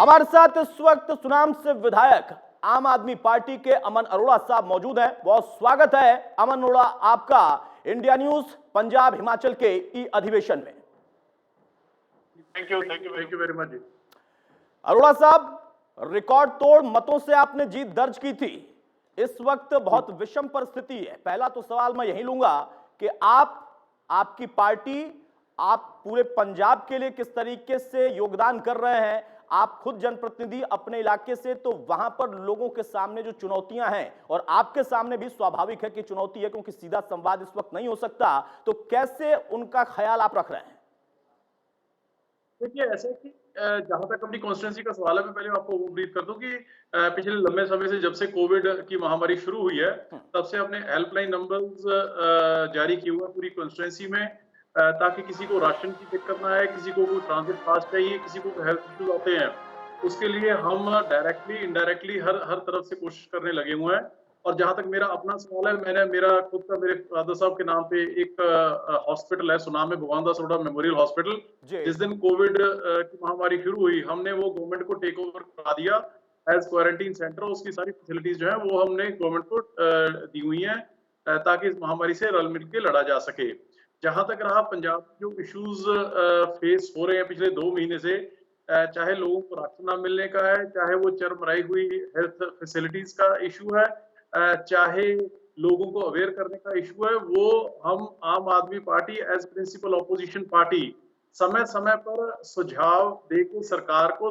हमारे साथ इस वक्त सुनाम से विधायक आम आदमी पार्टी के अमन अरोड़ा साहब मौजूद हैं। बहुत स्वागत है अमन अरोड़ा आपका इंडिया न्यूज पंजाब हिमाचल के ई अधिवेशन में। Thank you very much. Arora साहब, रिकॉर्ड तोड़ मतों से आपने जीत दर्ज की थी। इस वक्त बहुत विषम परिस्थिति है। पहला तो सवाल मैं यही लूंगा कि आपकी पार्टी, आप पूरे पंजाब के लिए किस तरीके से योगदान कर रहे हैं। आप खुद जनप्रतिनिधि अपने इलाके से, तो वहां पर लोगों के सामने जो चुनौतियां हैं, और आपके सामने भी स्वाभाविक है कि चुनौती है क्योंकि सीधा संवाद इस वक्त नहीं हो सकता, तो कैसे उनका ख्याल आप रख रहे हैं? देखिए, ऐसा है कि जहां तक अपनी कॉन्स्टिट्यूंसी का सवाल है, मैं पहले आपको ब्रीफ कर दूं कि पिछले लंबे समय से, जब से कोविड की महामारी शुरू हुई है, तब से अपने हेल्पलाइन नंबर्स जारी किए हुए पूरी कॉन्स्टिट्यूंसी में, ताकि किसी को राशन की दिक्कत ना आए, किसी को कोई ट्रांजिट पास चाहिए, किसी को हेल्थ इश्यूज आते हैं, उसके लिए हम डायरेक्टली इनडायरेक्टली हर तरफ से कोशिश करने लगे हुए हैं। और जहां तक मेरा अपना सवाल है, मैंने मेरे फादर साहब के नाम पे एक हॉस्पिटल है सुनाम में, भगवान दास अरोड़ा मेमोरियल हॉस्पिटल। जिस दिन कोविड की महामारी शुरू हुई, हमने वो गवर्नमेंट को टेक ओवर करा दिया एज क्वारंटीन सेंटर। उसकी सारी फैसिलिटीज जो है वो हमने गवर्नमेंट को दी हुई हैं, ताकि इस महामारी से रल मिल के लड़ा जा सके। जहां तक रहा पंजाब जो इश्यूज फेस हो रहे हैं पिछले 2 महीने से, चाहे लोगों को राशन ना मिलने का है, चाहे वो चरमराई हुई हेल्थ फैसिलिटीज का इशू है, चाहे लोगों को अवेयर करने का इशू है, वो हम Aam Aadmi Party as principal opposition party समय समय पर सुझाव देके सरकार को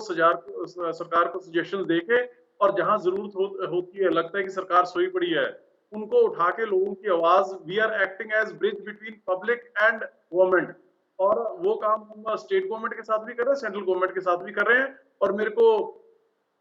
सजेशन देके, और जहां जरूरत होती है, लगता है कि सरकार सोई पड़ी है, उनको उठा के लोगों की आवाज, we are acting as bridge between public and government. और वो काम हम स्टेट गवर्नमेंट के साथ भी कर रहे हैं, सेंट्रल गवर्नमेंट के साथ भी कर रहे हैं। और मेरे को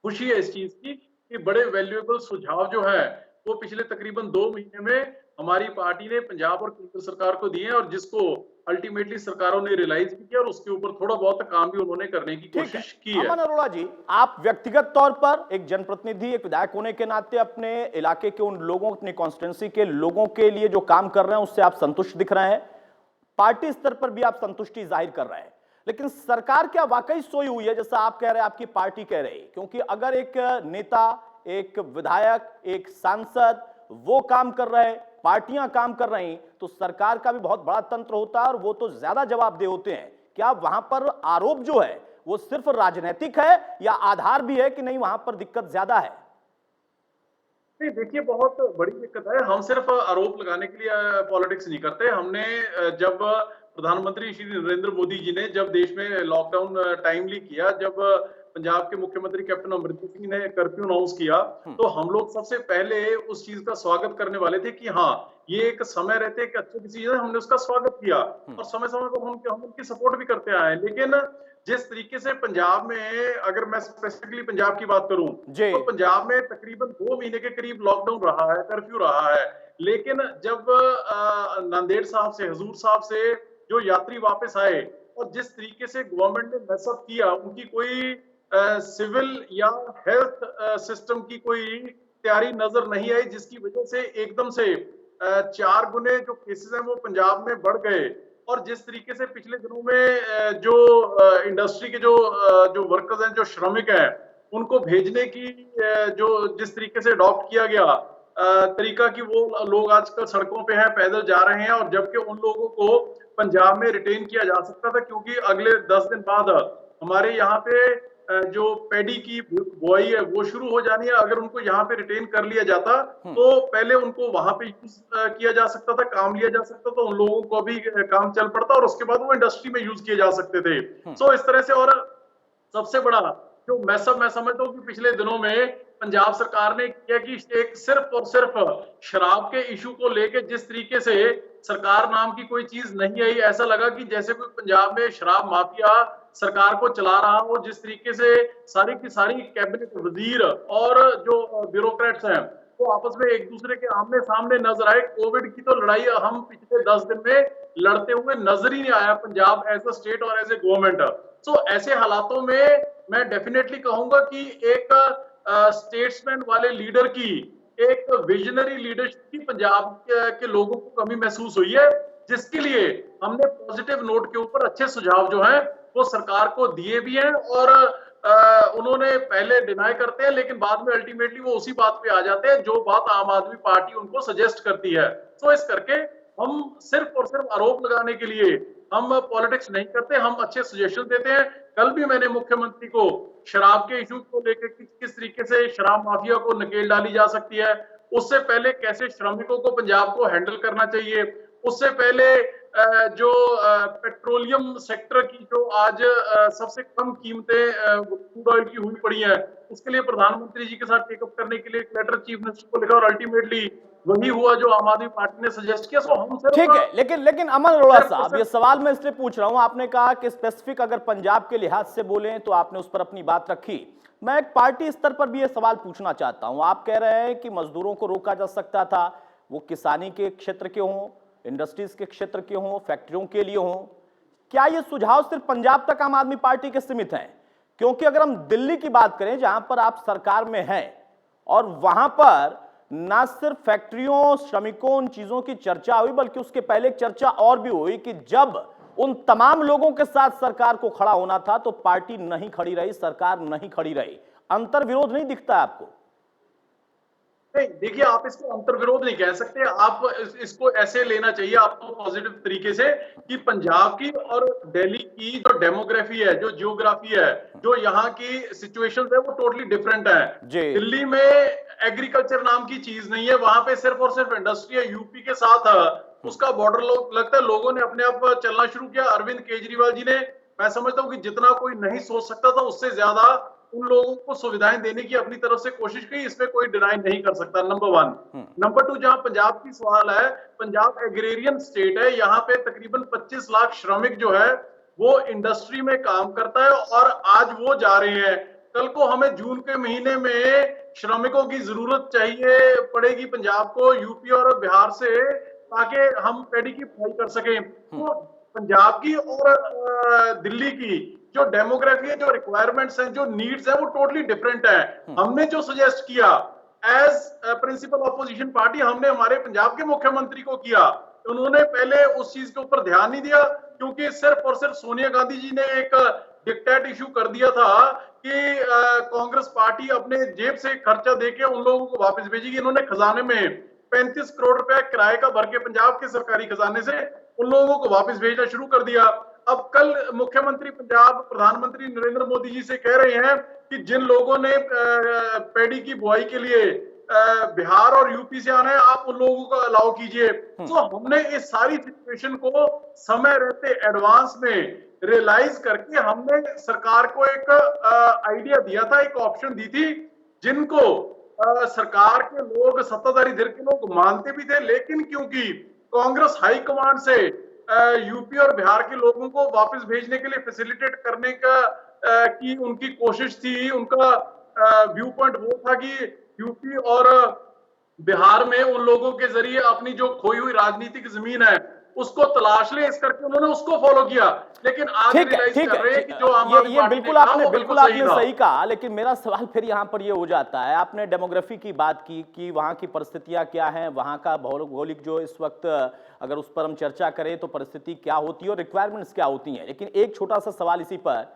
खुशी है इस चीज की कि बड़े वैल्यूएबल सुझाव जो है वो पिछले तकरीबन 2 महीने में हमारी पार्टी ने पंजाब और केंद्र सरकार को दिए हैं, और जिसको अल्टीमेटली सरकारों ने रियलाइज भी किया, और उसके ऊपर थोड़ा बहुत काम भी उन्होंने करने की कोशिश की है। अमन अरोड़ा जी, आप व्यक्तिगत तौर पर एक जनप्रतिनिधि, एक विधायक होने के नाते अपने इलाके के उन लोगों, अपनी कॉन्स्टिट्यूंसी के लोगों के लिए जो काम कर रहे हैं उससे आप संतुष्ट दिख रहे हैं। पार्टी स्तर पर भी आप संतुष्टि जाहिर कर रहे हैं, लेकिन सरकार क्या वाकई सोई हुई है जैसा आप कह रहे हैं, आपकी पार्टी कह रही है? क्योंकि अगर एक नेता, एक विधायक, एक सांसद वो काम कर रहे, पार्टियां काम कर रही, तो सरकार का भी बहुत बड़ा तंत्र होता है और वो तो ज्यादा जवाबदेह होते हैं। क्या वहां पर आरोप जो है वो सिर्फ राजनीतिक है या आधार भी है कि नहीं वहां पर दिक्कत ज्यादा है? नहीं, देखिए, बहुत बड़ी दिक्कत है। हम सिर्फ आरोप लगाने के लिए पॉलिटिक्स नहीं करते। हमने जब प्रधानमंत्री श्री नरेंद्र मोदी जी ने जब देश में लॉकडाउन टाइमली किया, जब पंजाब के मुख्यमंत्री कैप्टन अमरिंदर सिंह ने कर्फ्यू अनाउंस किया, तो हम लोग सबसे पहले उस चीज का स्वागत करने वाले थे कि हाँ, ये एक समय रहते एक अच्छी चीज है। हमने उसका स्वागत किया और समय समय पर हम उनकी सपोर्ट भी करते आए। लेकिन जिस तरीके से पंजाब में, अगर मैं स्पेसिफिकली पंजाब की बात करूं, तो पंजाब में तकरीबन 2 महीने के करीब लॉकडाउन रहा है, कर्फ्यू रहा है। लेकिन जब नांदेड़ साहब से, हजूर साहब से जो यात्री वापस आए, और जिस तरीके से गवर्नमेंट ने मैसअप किया, उनकी कोई सिविल या हेल्थ सिस्टम की कोई तैयारी नजर नहीं आई, जिसकी वजह से एकदम से 4 गुने जो केसेस हैं वो पंजाब में बढ़ गए। और जिस तरीके से पिछले दिनों में जो इंडस्ट्री के जो वर्कर्स हैं, जो श्रमिक हैं, उनको भेजने की जो जिस तरीके से अडॉप्ट किया गया तरीका, कि वो लोग आजकल सड़कों पे हैं, पैदल जा रहे हैं, और जबकि उन लोगों को पंजाब में रिटेन किया जा सकता था, क्योंकि अगले 10 दिन बाद हमारे यहाँ पे जो पैडी की बुआई है वो शुरू हो जानी है। अगर उनको यहाँ पे रिटेन कर लिया जाता, तो पहले उनको वहां पे यूज किया जा सकता था, काम लिया जा सकता था, उन लोगों को भी काम चल पड़ता, और उसके बाद वो इंडस्ट्री में यूज किए जा सकते थे। सो इस तरह से। और सबसे बड़ा जो मैसअप मैं समझता हूँ कि पिछले दिनों में पंजाब सरकार ने किया कि एक सिर्फ और सिर्फ शराब के इशू को लेके जिस तरीके से सरकार नाम की कोई चीज नहीं आई, ऐसा लगा कि जैसे कोई पंजाब में शराब माफिया सरकार को चला रहा हो। जिस तरीके से सारी की सारी कैबिनेट वजीर और जो ब्यूरोक्रेट्स हैं वो आपस में एक दूसरे के आमने सामने नजर आए। कोविड की तो लड़ाई हम पिछले 10 दिन में लड़ते हुए नजर ही नहीं आया पंजाब एज अ स्टेट और एज ए गवर्नमेंट। सो ऐसे हालातों में मैं डेफिनेटली कहूंगा कि एक स्टेट्समैन वाले लीडर की, एक विजनरी लीडरशिप की पंजाब के लोगों को कमी महसूस हुई है, जिसके लिए हमने पॉजिटिव नोट के ऊपर अच्छे सुझाव जो हैं वो सरकार को दिए भी हैं। और उन्होंने पहले डिनाई करते हैं, लेकिन बाद में अल्टीमेटली वो उसी बात पे आ जाते हैं जो बात आम आदमी पार्टी उनको सजेस्ट करती है। तो इस करके हम सिर्फ और सिर्फ आरोप लगाने के लिए हम पॉलिटिक्स नहीं करते, हम अच्छे सजेशन देते हैं। कल भी मैंने मुख्यमंत्री को शराब के इशू को लेकर किस तरीके से शराब माफिया को नकेल डाली जा सकती है, उससे पहले कैसे श्रमिकों को पंजाब को हैंडल करना चाहिए, उससे पहले जो पेट्रोलियम सेक्टर की जो आज सबसे कम कीमतें क्रूड ऑयल की हुई पड़ी है, उसके लिए प्रधानमंत्री जी के साथ टेकअप करने के लिए एक लेटर चीफ मिनिस्टर को लिखा और अल्टीमेटली वही हुआ जो आम आदमी पार्टी ने सजेस्ट किया। सो हम सिर्फ ठीक है, लेकिन अमन अरोड़ा साहब, ये सवाल मैं इसलिए पूछ रहा हूं, आपने कहा कि स्पेसिफिक अगर पंजाब के लिहाज से बोलें तो आपने उस पर अपनी बात रखी। मैं एक पार्टी स्तर पर भी ये सवाल पूछना चाहता हूं। आप कह रहे हैं कि मजदूरों को रोका जा सकता था, वो किसानी के क्षेत्र के हों, इंडस्ट्रीज के क्षेत्र के हों, फैक्ट्रियों के लिए हों। क्या ये सुझाव सिर्फ पंजाब तक आम आदमी पार्टी के सीमित हैं? क्योंकि अगर हम दिल्ली की बात करें जहां पर आप सरकार में हैं और वहां पर ना सिर्फ फैक्ट्रियों, श्रमिकों, उन चीजों की चर्चा हुई, बल्कि उसके पहले एक चर्चा और भी हुई कि जब उन तमाम लोगों के साथ सरकार को खड़ा होना था तो पार्टी नहीं खड़ी रही, सरकार नहीं खड़ी रही। अंतर विरोध नहीं दिखता है आपको? नहीं, देखिए, आप इसको अंतर्विरोध नहीं कह सकते। आप इसको ऐसे लेना चाहिए आपको पॉजिटिव तरीके से कि पंजाब की और दिल्ली की जो डेमोग्राफी है, जो जियोग्राफी है, जो यहाँ की सिचुएशंस है, वो टोटली डिफरेंट है। दिल्ली में एग्रीकल्चर नाम की चीज नहीं है, वहां पे सिर्फ और सिर्फ इंडस्ट्री है। यूपी के साथ उसका बॉर्डर लगता है, लोगों ने अपने आप चलना शुरू किया। अरविंद केजरीवाल जी ने, मैं समझता हूँ कि जितना कोई नहीं सोच सकता था उससे ज्यादा उन लोगों को सुविधाएं देने की अपनी तरफ से कोशिश की, इसमें कोई डिनाई नहीं कर सकता। नंबर 1। नंबर 2, जहां पंजाब की सवाल है, पंजाब एग्रेरियन स्टेट है। यहाँ पे तकरीबन 25 लाख श्रमिक जो है वो इंडस्ट्री में काम करता है और आज वो जा रहे हैं। कल को हमें जून के महीने में श्रमिकों की जरूरत चाहिए पड़ेगी पंजाब को यूपी और बिहार से, ताकि हम पैडी की बुआई कर सकें। तो पंजाब की और दिल्ली की जो डेमोग्राफी है, जो रिक्वायरमेंट्स हैं, जो नीड्स हैं, वो टोटली डिफरेंट है। हमने जो सजेस्ट किया एज प्रिंसिपल ऑपोजिशन पार्टी, हमने हमारे पंजाब के मुख्यमंत्री को किया। उन्होंने पहले उस चीज के ऊपर ध्यान नहीं दिया, क्योंकि सिर्फ और सिर्फ सोनिया गांधी जी ने एक डिक्टेट इशू कर दिया था कि कांग्रेस पार्टी अपने जेब से खर्चा देके उन लोगों को वापस भेजेगी। इन्होंने खजाने में 35 करोड़ रुपया किराए का भर के पंजाब के सरकारी खजाने से उन लोगों को वापस भेजना शुरू कर दिया। अब कल मुख्यमंत्री पंजाब प्रधानमंत्री नरेंद्र मोदी जी से कह रहे हैं कि जिन लोगों ने पैडी की बुआई के लिए बिहार और यूपी से आना है, आप उन लोगों को अलाउ कीजिए। तो हमने इस सारी सिचुएशन को समय रहते एडवांस में रियलाइज करके हमने सरकार को एक आइडिया दिया था, एक ऑप्शन दी थी, जिनको सरकार के लोग, सत्ताधारी धिर के लोग मानते भी थे, लेकिन क्योंकि कांग्रेस हाईकमांड से यूपी और बिहार के लोगों को वापस भेजने के लिए फैसिलिटेट करने का की उनकी कोशिश थी, उनका व्यू पॉइंट वो था कि यूपी और बिहार में उन लोगों के जरिए अपनी जो खोई हुई राजनीतिक जमीन है उसको तलाश ले, इस करके उन्होंने उसको फॉलो किया। लेकिन आज रियलाइज कर रहे हैं कि जो आम आदमी पार्टी बिल्कुल आपने सही कहा, लेकिन मेरा सवाल फिर यहाँ पर ये हो जाता है, आपने डेमोग्राफी की बात की कि वहाँ की परिस्थितियाँ क्या हैं, वहाँ का भौगोलिक जो इस वक्त अगर उस पर हम चर्चा करें तो परिस्थिति क्या होती है और रिक्वायरमेंट्स क्या होती हैं। लेकिन एक छोटा सा सवाल इसी पर,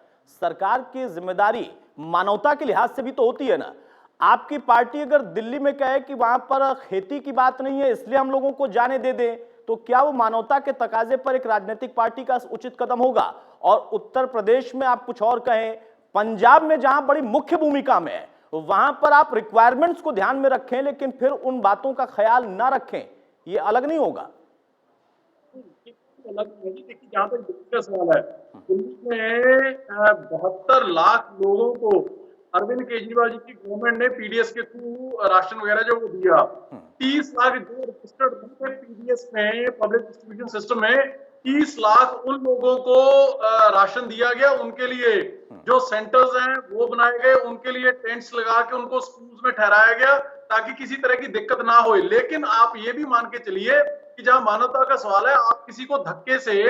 सरकार की जिम्मेदारी मानवता के लिहाज से भी तो होती है ना। आपकी पार्टी अगर दिल्ली में कहे कि वहां पर खेती की बात नहीं है इसलिए हम लोगों को जाने दे दें, तो क्या वो मानवता के तकाजे पर एक राजनीतिक पार्टी का उचित कदम होगा? और उत्तर प्रदेश में आप कुछ और कहें, पंजाब में जहां बड़ी मुख्य भूमिका में है वहां पर आप रिक्वायरमेंट्स को ध्यान में रखें लेकिन फिर उन बातों का ख्याल ना रखें, ये अलग नहीं होगा? अलग नहीं। देखिए, जहां तक दिल्ली का सवाल है, दिल्ली में 72 लाख लोगों को अरविंद केजरीवाल जी की गवर्नमेंट ने पीडीएस के थ्रू राशन वगैरह जो वो दिया। 30 लाख जो रजिस्टर्ड थे पीडीएस में, पब्लिक डिस्ट्रीब्यूशन सिस्टम में, 30 लाख उन लोगों को राशन दिया गया। उनके लिए जो सेंटर्स हैं वो बनाए गए, उनके लिए टेंट्स लगा के उनको स्कूल्स में ठहराया गया ताकि किसी तरह की दिक्कत ना हो। लेकिन आप ये भी मान के चलिए कि जहां मानवता का सवाल है, आप किसी को धक्के से,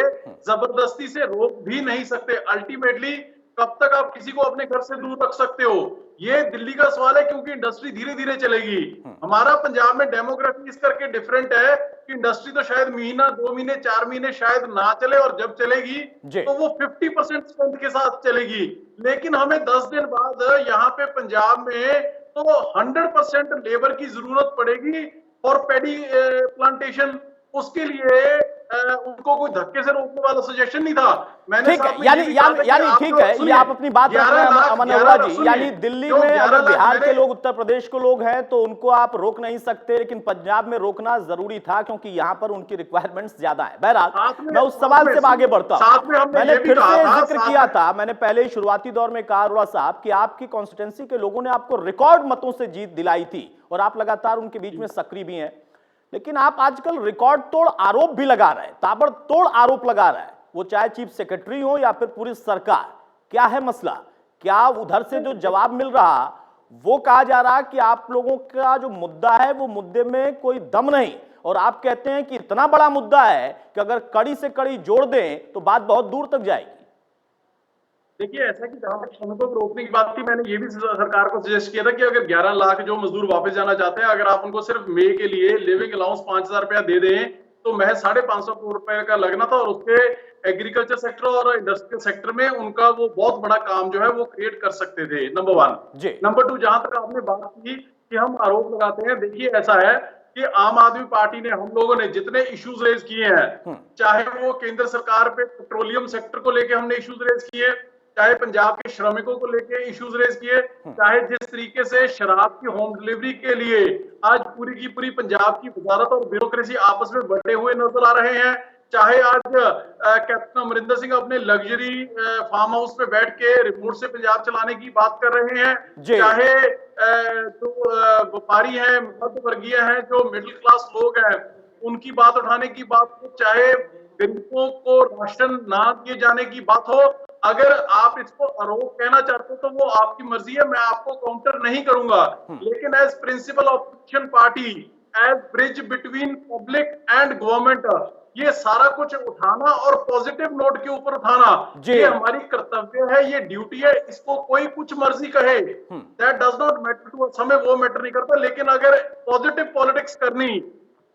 जबरदस्ती से रोक भी नहीं सकते। अल्टीमेटली कब तक आप किसी को अपने घर से दूर रख सकते हो? ये दिल्ली का सवाल है, क्योंकि इंडस्ट्री धीरे धीरे चलेगी। हमारा पंजाब में डेमोग्राफी इस करके डिफरेंट है कि इंडस्ट्री तो शायद महीना, 2 महीने, 4 महीने शायद ना चले, और जब चलेगी तो वो 50% स्ट्रेंथ के साथ चलेगी। लेकिन हमें 10 दिन बाद यहाँ पे पंजाब में तो 100% लेबर की जरूरत पड़ेगी फॉर पैडी प्लांटेशन। उसके लिए उनको कोई धक्के से रोकने वाला सजेशन नहीं था। मैंने ठीक है, यानी ठीक है, ये आप अपनी बात रख रहे हैं अमन अरोड़ा जी। यानी दिल्ली में अगर बिहार के लोग, उत्तर प्रदेश के लोग हैं तो उनको आप रोक नहीं सकते, लेकिन पंजाब में रोकना जरूरी था क्योंकि यहाँ पर उनकी रिक्वायरमेंट्स ज्यादा है। बहरहाल मैं उस सवाल से आगे बढ़ता हूँ। मैंने फिर से जिक्र किया था, मैंने पहले ही शुरुआती दौर में कहा अरोड़ा साहब कि आपकी कॉन्स्टिट्यूंसी के लोगों ने आपको रिकॉर्ड मतों से जीत दिलाई थी और आप लगातार उनके बीच में सक्रिय भी हैं, लेकिन आप आजकल रिकॉर्ड तोड़ आरोप भी लगा रहे हैं, ताबड़तोड़ आरोप लगा रहे हैं, वो चाहे चीफ सेक्रेटरी हो या फिर पूरी सरकार। क्या है मसला? क्या उधर से जो जवाब मिल रहा, वो कहा जा रहा कि आप लोगों का जो मुद्दा है वो मुद्दे में कोई दम नहीं, और आप कहते हैं कि इतना बड़ा मुद्दा है कि अगर कड़ी से कड़ी जोड़ दें तो बात बहुत दूर तक जाएगी। देखिए, ऐसा कि जहां तक श्रमिकों को रोकने की बात थी, मैंने ये भी सरकार को सजेस्ट किया था कि अगर 11 लाख जो मजदूर वापस जाना चाहते हैं, अगर आप उनको सिर्फ मई के लिए लिविंग अलाउंस 5,000 रुपया दे दें तो महज 550 करोड़ रुपए का लगना था, और उसके एग्रीकल्चर सेक्टर और इंडस्ट्रियल सेक्टर में उनका वो बहुत बड़ा काम जो है वो क्रिएट कर सकते थे। नंबर 1। नंबर 2, जहां तक आपने बात की कि हम आरोप लगाते हैं, देखिए ऐसा है कि आम आदमी पार्टी ने, हम लोगों ने जितने इश्यूज रेज किए हैं, चाहे वो केंद्र सरकार पे पेट्रोलियम सेक्टर को लेकर हमने इश्यूज रेज किए, चाहे पंजाब के श्रमिकों को लेके इश्यूज रेज किए, चाहे जिस तरीके से शराब की होम डिलीवरी के लिए आज पूरी की पूरी पंजाब की वजारत और ब्यूरोक्रेसी आपस में बटे हुए नजर आ रहे हैं, चाहे आज कैप्टन अमरिंदर सिंह अपने लग्जरी फार्म हाउस पे बैठ के रिमोट से पंजाब चलाने की बात कर रहे हैं, चाहे जो व्यापारी हैं, मध्य वर्गीय हैं, जो मिडिल क्लास लोग हैं, उनकी बात उठाने की बात हो, चाहे गरीबों को राशन ना दिए जाने की बात हो। अगर आप इसको आरोप कहना चाहते हो तो वो आपकी मर्जी है, मैं आपको काउंटर नहीं करूंगा, लेकिन as principal opposition party, as bridge between public and government, ये सारा कुछ उठाना और पॉजिटिव नोट के ऊपर उठाना, ये हमारी कर्तव्य है, ये ड्यूटी है। इसको कोई कुछ मर्जी कहे, that does not matter to us, हमें वो मैटर नहीं करता। लेकिन अगर पॉजिटिव पॉलिटिक्स करनी,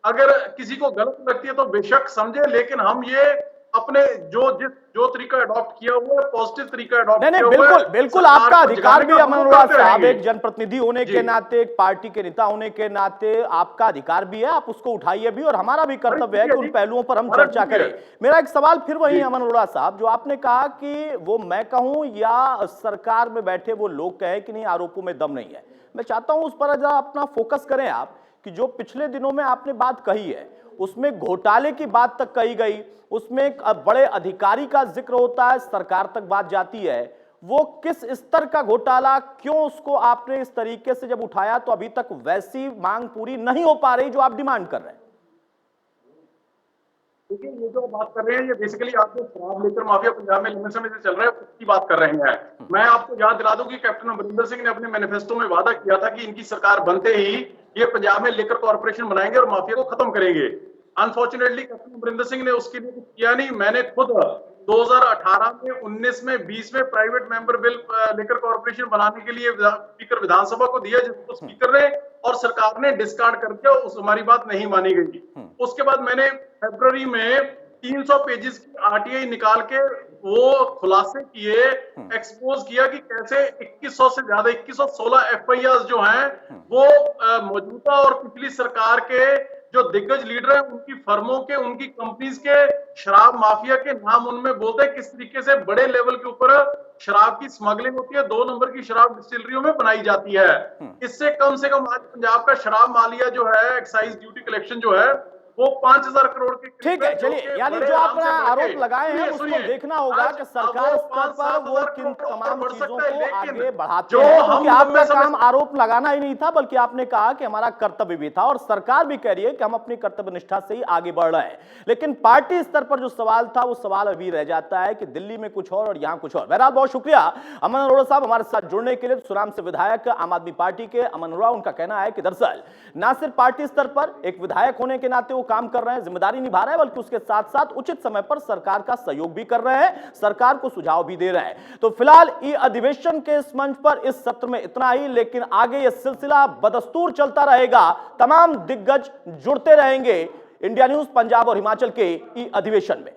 अगर किसी को गलत लगती है तो बेशक समझे, लेकिन हम ये अपने जो तरीका अडॉप्ट किया हुआ है, पॉजिटिव तरीका अडॉप्ट किया हुआ है। बिल्कुल आपका अधिकार भी अमन अरोड़ा साहब, एक जनप्रतिनिधि होने के नाते, एक पार्टी के नेता होने के नाते आपका अधिकार भी है, आप उसको उठाइए भी, और हमारा भी कर्तव्य है कि उन पहलुओं पर हम चर्चा करें। मेरा एक सवाल फिर वही अमन अरोड़ा साहब, जो आपने कहा कि वो मैं कहूं या सरकार में बैठे वो लोग कहें कि नहीं आरोपों में दम नहीं है, मैं चाहता हूं उस पर जरा अपना फोकस करें आप, कि जो पिछले दिनों में आपने बात कही है उसमें घोटाले की बात तक कही गई, उसमें एक बड़े अधिकारी का जिक्र होता है, सरकार तक बात जाती है, वो किस स्तर का घोटाला, क्यों उसको आपने इस तरीके से जब उठाया तो अभी तक वैसी मांग पूरी नहीं हो पा रही जो आप डिमांड कर रहे हैं? देखिए, ये जो बात कर रहे हैं, ये बेसिकली आपको शराब लेकर माफिया पंजाब में लंबे समय से चल रहा है, उसकी बात कर रहे हैं। मैं आपको याद दिला दूं कि कैप्टन अमरिंदर सिंह ने अपने मैनिफेस्टो में वादा किया था कि इनकी सरकार बनते ही ये पंजाब में लेकर कॉर्पोरेशन बनाएंगे और माफिया को खत्म करेंगे। अनफॉर्चुनेटली कैप्टन अमरिंदर सिंह ने उसके लिए कुछ किया नहीं। मैंने खुद 2018 में, 19 में, 20 में प्राइवेट मेंबर बिल लेकर कॉर्पोरेशन बनाने के लिए स्पीकर विधानसभा को दिया, जिसको स्पीकर ने और सरकार ने डिस्कार्ड कर दिया, उस हमारी बात नहीं मानी गई। उसके बाद मैंने फरवरी में 300 पेजेस की आरटीआई निकाल के वो खुलासे किए, एक्सपोज किया कि कैसे 2100 से ज्यादा 2116 एफआईआर जो हैं वो मौजूदा और पिछली सरकार के जो दिग्गज लीडर हैं उनकी फर्मों के, उनकी कंपनीज के शराब माफिया के नाम उनमें बोलते हैं, किस तरीके से बड़े लेवल के ऊपर शराब की स्मगलिंग होती है, 2 नंबर की शराब डिस्टिलरियों में बनाई जाती है। इससे कम से कम आज पंजाब का शराब मालिया जो है, एक्साइज ड्यूटी कलेक्शन जो है, वो 5000 करोड़ के। ठीक है, चलिए, यानी जो आपने आरोप लगाए हैं उसको देखना होगा कि सरकार स्तर पर वो किन तमाम चीजों को आगे बढ़ाते हैं, क्योंकि आपका काम आरोप लगाना ही नहीं था, बल्कि आपने कहा कि हमारा कर्तव्य भी था, और सरकार भी कह रही है कि हम अपनी कर्तव्य निष्ठा से ही आगे बढ़ रहे हैं। लेकिन पार्टी स्तर पर जो सवाल था वो सवाल अभी रह जाता है कि दिल्ली में कुछ और यहां कुछ और। बहरहाल बहुत शुक्रिया अमन अरोड़ा साहब हमारे साथ जुड़ने के लिए। सुराम से विधायक आम आदमी पार्टी के अमन अरोड़ा, उनका कहना है कि दरअसल ना सिर्फ पार्टी स्तर पर एक विधायक होने के नाते वो काम कर रहे हैं, जिम्मेदारी निभा रहे हैं, बल्कि उसके साथ साथ उचित समय पर सरकार का सहयोग भी कर रहे हैं, सरकार को सुझाव भी दे रहे हैं। तो फिलहाल ई अधिवेशन के इस मंच पर इस सत्र में इतना ही, लेकिन आगे यह सिलसिला बदस्तूर चलता रहेगा। तमाम दिग्गज जुड़ते रहेंगे इंडिया न्यूज पंजाब और हिमाचल के ई अधिवेशन में।